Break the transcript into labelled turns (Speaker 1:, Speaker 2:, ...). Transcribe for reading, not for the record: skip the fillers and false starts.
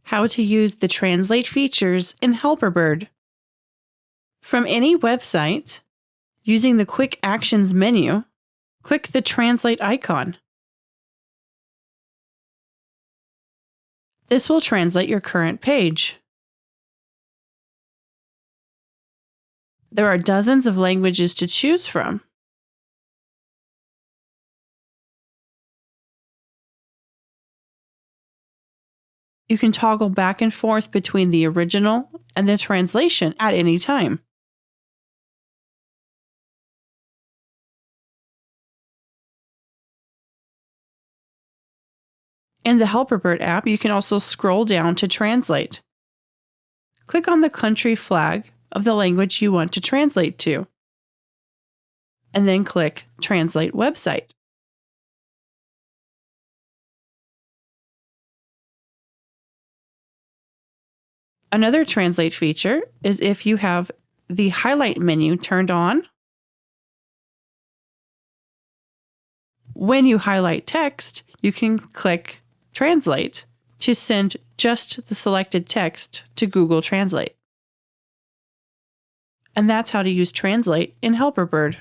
Speaker 1: How to use the translate features in Helperbird. From any website, using the Quick Actions menu, click the Translate icon. This will translate your current page. There are dozens of languages to choose from. You can toggle back and forth between the original and the translation at any time. In the Helperbird app, you can also scroll down to translate. Click on the country flag of the language you want to translate to, and then click Translate Website. Another translate feature is if you have the highlight menu turned on. When you highlight text, you can click Translate to send just the selected text to Google Translate. And that's how to use Translate in Helperbird.